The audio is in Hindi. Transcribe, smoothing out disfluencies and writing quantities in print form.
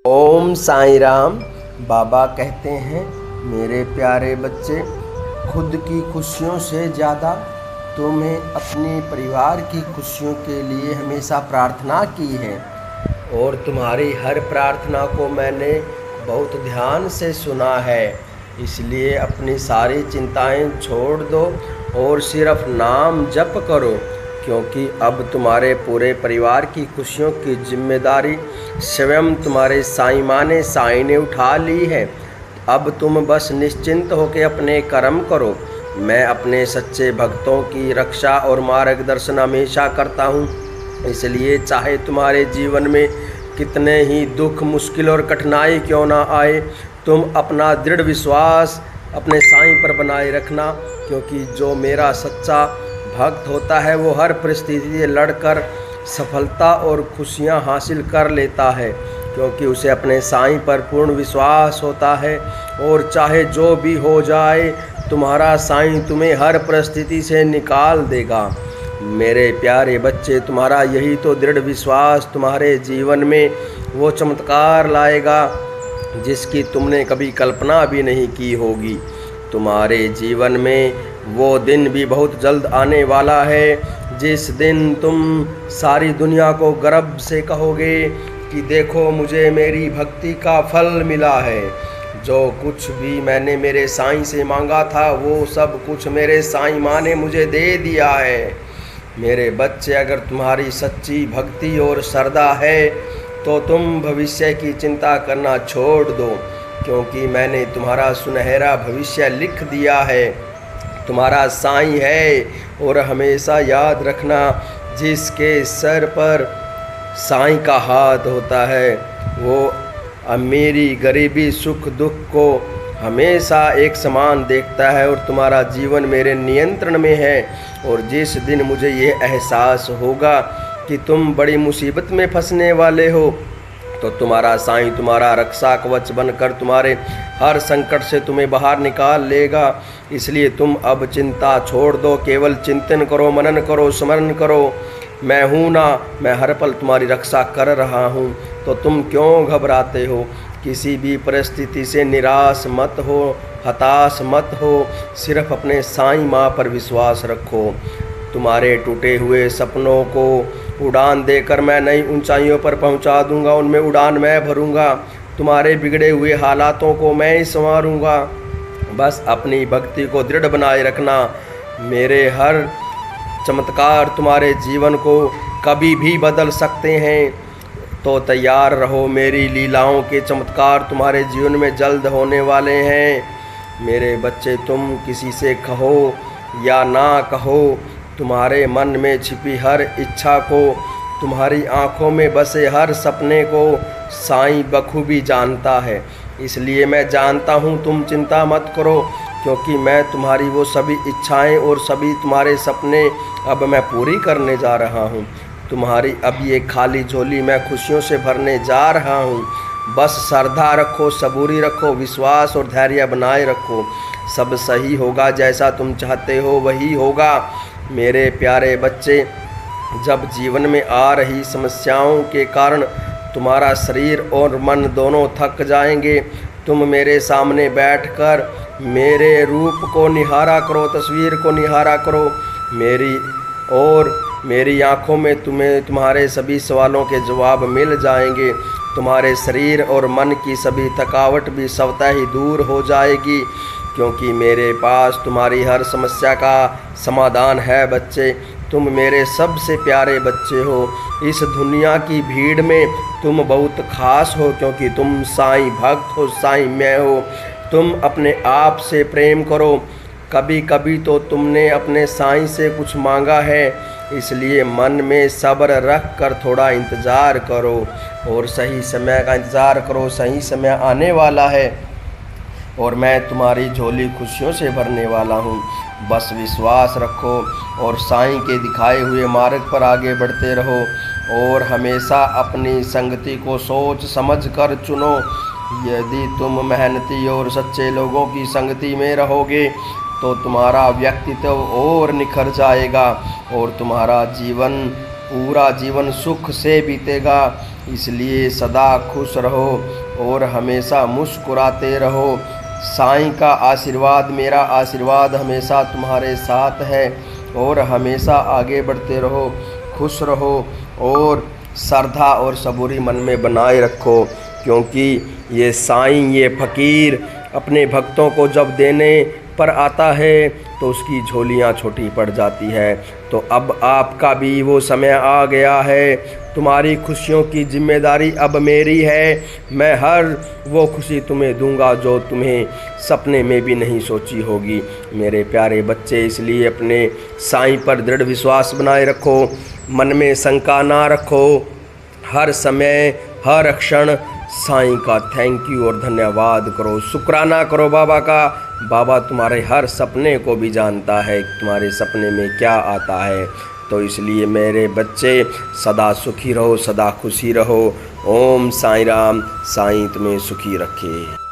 ओम साईं राम। बाबा कहते हैं, मेरे प्यारे बच्चे, खुद की खुशियों से ज़्यादा तुम्हें अपने परिवार की खुशियों के लिए हमेशा प्रार्थना की है और तुम्हारी हर प्रार्थना को मैंने बहुत ध्यान से सुना है। इसलिए अपनी सारी चिंताएं छोड़ दो और सिर्फ नाम जप करो, क्योंकि अब तुम्हारे पूरे परिवार की खुशियों की जिम्मेदारी स्वयं तुम्हारे साईं माँ ने साईं ने उठा ली है। अब तुम बस निश्चिंत होकर अपने कर्म करो। मैं अपने सच्चे भक्तों की रक्षा और मार्गदर्शन हमेशा करता हूँ, इसलिए चाहे तुम्हारे जीवन में कितने ही दुख, मुश्किल और कठिनाई क्यों ना आए, तुम अपना दृढ़ विश्वास अपने साईं पर बनाए रखना, क्योंकि जो मेरा सच्चा भक्त होता है वो हर परिस्थिति से लड़कर सफलता और खुशियां हासिल कर लेता है, क्योंकि उसे अपने साईं पर पूर्ण विश्वास होता है। और चाहे जो भी हो जाए, तुम्हारा साईं तुम्हें हर परिस्थिति से निकाल देगा। मेरे प्यारे बच्चे, तुम्हारा यही तो दृढ़ विश्वास तुम्हारे जीवन में वो चमत्कार लाएगा जिसकी तुमने कभी कल्पना भी नहीं की होगी। तुम्हारे जीवन में वो दिन भी बहुत जल्द आने वाला है जिस दिन तुम सारी दुनिया को गर्व से कहोगे कि देखो, मुझे मेरी भक्ति का फल मिला है। जो कुछ भी मैंने मेरे साईं से मांगा था वो सब कुछ मेरे साईं माँ ने मुझे दे दिया है। मेरे बच्चे, अगर तुम्हारी सच्ची भक्ति और श्रद्धा है तो तुम भविष्य की चिंता करना छोड़ दो, क्योंकि मैंने तुम्हारा सुनहरा भविष्य लिख दिया है। तुम्हारा साईं है, और हमेशा याद रखना, जिसके सर पर साईं का हाथ होता है वो अमीरी, गरीबी, सुख दुख को हमेशा एक समान देखता है। और तुम्हारा जीवन मेरे नियंत्रण में है, और जिस दिन मुझे ये एहसास होगा कि तुम बड़ी मुसीबत में फंसने वाले हो, तो तुम्हारा साईं तुम्हारा रक्षा कवच बनकर तुम्हारे हर संकट से तुम्हें बाहर निकाल लेगा। इसलिए तुम अब चिंता छोड़ दो, केवल चिंतन करो, मनन करो, स्मरण करो, मैं हूँ ना, मैं हर पल तुम्हारी रक्षा कर रहा हूँ। तो तुम क्यों घबराते हो? किसी भी परिस्थिति से निराश मत हो, हताश मत हो, सिर्फ अपने साईं माँ पर विश्वास रखो। तुम्हारे टूटे हुए सपनों को उड़ान देकर मैं नई ऊंचाइयों पर पहुंचा दूंगा, उनमें उड़ान मैं भरूंगा। तुम्हारे बिगड़े हुए हालातों को मैं ही संवारूंगा। बस अपनी भक्ति को दृढ़ बनाए रखना। मेरे हर चमत्कार तुम्हारे जीवन को कभी भी बदल सकते हैं, तो तैयार रहो। मेरी लीलाओं के चमत्कार तुम्हारे जीवन में जल्द होने वाले हैं। मेरे बच्चे, तुम किसी से कहो या ना कहो, तुम्हारे मन में छिपी हर इच्छा को, तुम्हारी आँखों में बसे हर सपने को साईं बखूबी जानता है। इसलिए मैं जानता हूँ, तुम चिंता मत करो, क्योंकि मैं तुम्हारी वो सभी इच्छाएं और सभी तुम्हारे सपने अब मैं पूरी करने जा रहा हूँ। तुम्हारी अब ये खाली झोली मैं खुशियों से भरने जा रहा हूँ। बस श्रद्धा रखो, सबूरी रखो, विश्वास और धैर्य बनाए रखो। सब सही होगा, जैसा तुम चाहते हो वही होगा। मेरे प्यारे बच्चे, जब जीवन में आ रही समस्याओं के कारण तुम्हारा शरीर और मन दोनों थक जाएंगे, तुम मेरे सामने बैठकर मेरे रूप को निहारा करो, तस्वीर को निहारा करो मेरी आँखों में तुम्हें तुम्हारे सभी सवालों के जवाब मिल जाएंगे। तुम्हारे शरीर और मन की सभी थकावट भी स्वतः ही दूर हो जाएगी, क्योंकि मेरे पास तुम्हारी हर समस्या का समाधान है। बच्चे, तुम मेरे सबसे प्यारे बच्चे हो। इस दुनिया की भीड़ में तुम बहुत खास हो, क्योंकि तुम साईं भक्त हो, साईं मैं हो। तुम अपने आप से प्रेम करो। कभी कभी तो तुमने अपने साईं से कुछ मांगा है, इसलिए मन में सब्र रख कर थोड़ा इंतज़ार करो और सही समय का इंतज़ार करो। सही समय आने वाला है और मैं तुम्हारी झोली खुशियों से भरने वाला हूँ। बस विश्वास रखो और साईं के दिखाए हुए मार्ग पर आगे बढ़ते रहो, और हमेशा अपनी संगति को सोच समझ कर चुनो। यदि तुम मेहनती और सच्चे लोगों की संगति में रहोगे तो तुम्हारा व्यक्तित्व और निखर जाएगा और तुम्हारा पूरा जीवन सुख से बीतेगा। इसलिए सदा खुश रहो और हमेशा मुस्कुराते रहो। साईं का आशीर्वाद, मेरा आशीर्वाद हमेशा तुम्हारे साथ है और हमेशा आगे बढ़ते रहो, खुश रहो और श्रद्धा और सबूरी मन में बनाए रखो, क्योंकि ये साईं, ये फ़कीर अपने भक्तों को जब देने पर आता है तो उसकी झोलियाँ छोटी पड़ जाती है। तो अब आपका भी वो समय आ गया है, तुम्हारी खुशियों की जिम्मेदारी अब मेरी है। मैं हर वो खुशी तुम्हें दूंगा जो तुम्हें सपने में भी नहीं सोची होगी मेरे प्यारे बच्चे। इसलिए अपने साईं पर दृढ़ विश्वास बनाए रखो, मन में शंका ना रखो, हर समय हर क्षण साईं का थैंक यू और धन्यवाद करो, शुक्राना करो बाबा का। बाबा तुम्हारे हर सपने को भी जानता है, तुम्हारे सपने में क्या आता है। तो इसलिए मेरे बच्चे सदा सुखी रहो, सदा खुशी रहो। ओम साईं राम, साईं तुम्हें सुखी रखे।